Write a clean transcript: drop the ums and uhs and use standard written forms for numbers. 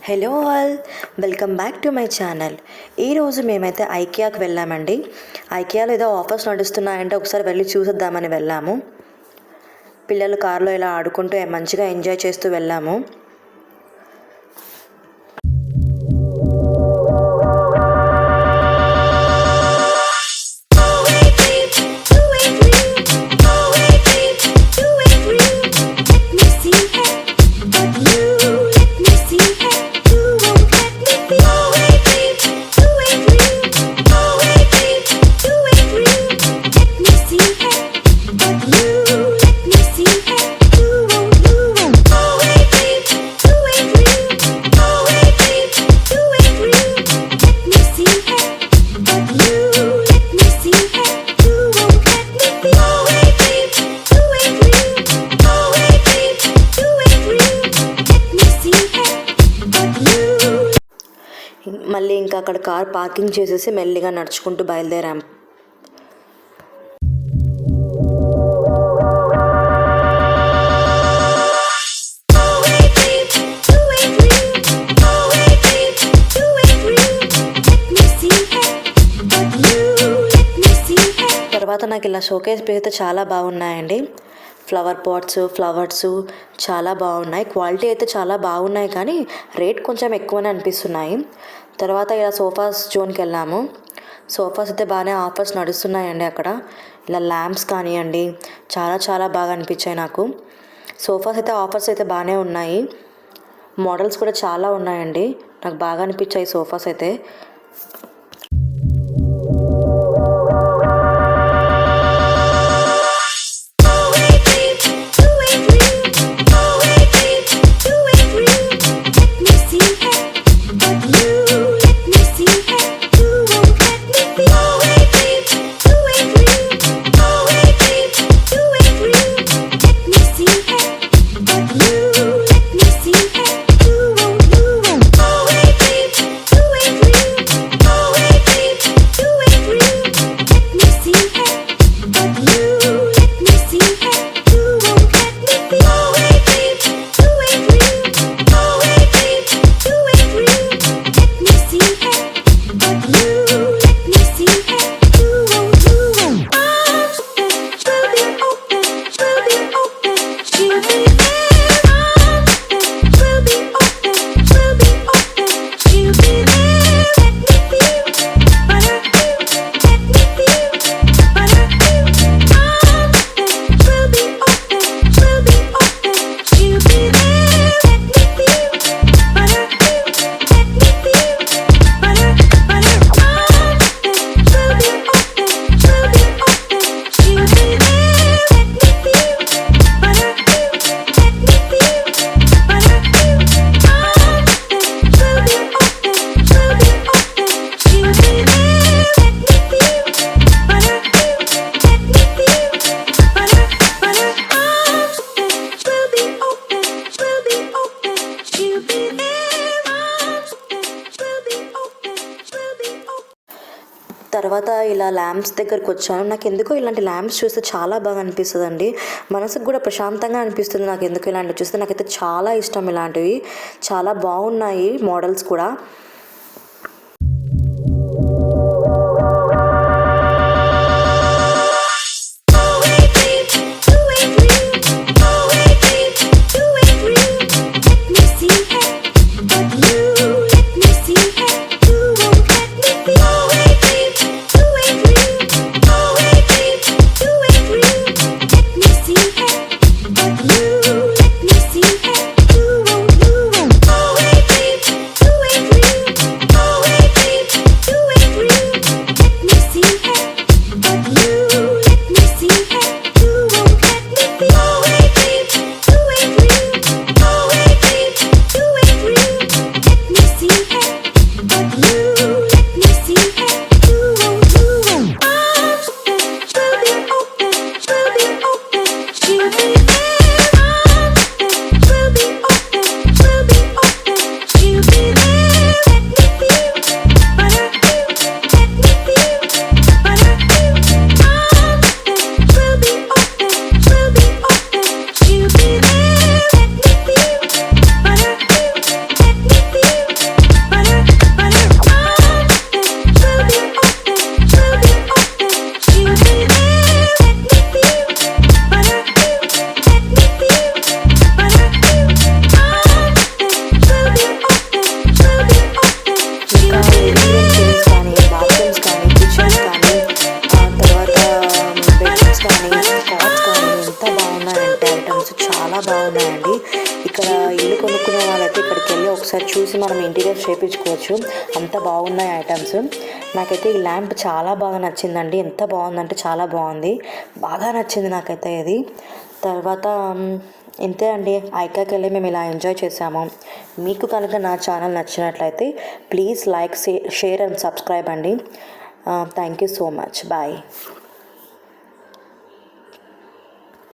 Hello all, welcome back to my channel. ఈరోజు మేమైతే ఐకియాకి వెళ్ళామండి. ఐకియాలో ఏదో ఆఫర్స్ నడుస్తున్నాయంటే ఒకసారి వెళ్ళి చూసేద్దామని వెళ్ళాము. పిల్లలు కారులో ఇలా ఆడుకుంటూ మంచిగా ఎంజాయ్ చేస్తూ వెళ్ళాము. మళ్ళీ ఇంకా అక్కడ కార్ పార్కింగ్ చేసేసి మెల్లిగా నడుచుకుంటూ బయలుదేరాం. తర్వాత నాకు ఇలా షోకేస్ పీస్ అయితే చాలా బాగున్నాయండి. ఫ్లవర్ పాట్స్, ఫ్లవర్స్ చాలా బాగున్నాయి. క్వాలిటీ అయితే చాలా బాగున్నాయి, కానీ రేట్ కొంచెం ఎక్కువనే అనిపిస్తున్నాయి. తర్వాత ఇలా సోఫాస్ జోన్కి వెళ్ళాము. సోఫాస్ అయితే బాగానే ఆఫర్స్ నడుస్తున్నాయండి అక్కడ. ఇలా ల్యాంప్స్ కానివ్వండి, చాలా చాలా బాగా అనిపించాయి నాకు. సోఫాస్ అయితే ఆఫర్స్ అయితే బాగానే ఉన్నాయి. మోడల్స్ కూడా చాలా ఉన్నాయండి. నాకు బాగా అనిపించాయి సోఫాస్ అయితే. తర్వాత ఇలా ల్యాంప్స్ దగ్గరికి వచ్చాను. నాకు ఎందుకో ఇలాంటి ల్యాంప్స్ చూస్తే చాలా బాగా అనిపిస్తుంది అండి. మనసుకు కూడా ప్రశాంతంగా అనిపిస్తుంది. నాకు ఎందుకు ఇలాంటివి చూస్తే నాకైతే చాలా ఇష్టం. ఇలాంటివి చాలా బాగున్నాయి మోడల్స్ కూడా. బాగున్నాయండి. ఇక్కడ ఇల్లు కొనుక్కున్న వాళ్ళైతే ఇక్కడికి వెళ్ళి ఒకసారి చూసి మనం ఇంటీరియర్ చేయించుకోవచ్చు, అంత బాగున్నాయి ఐటమ్స్. నాకైతే ఈ ల్యాంప్ చాలా బాగా నచ్చిందండి. ఎంత బాగుందంటే చాలా బాగుంది, బాగా నచ్చింది నాకైతే ఇది. తర్వాత ఇంతే అండి, ఐకాకి వెళ్ళి మేము ఇలా ఎంజాయ్ చేసాము. మీకు కనుక నా ఛానల్ నచ్చినట్లయితే please like, share and subscribe అండి. Thank you so much. Bye.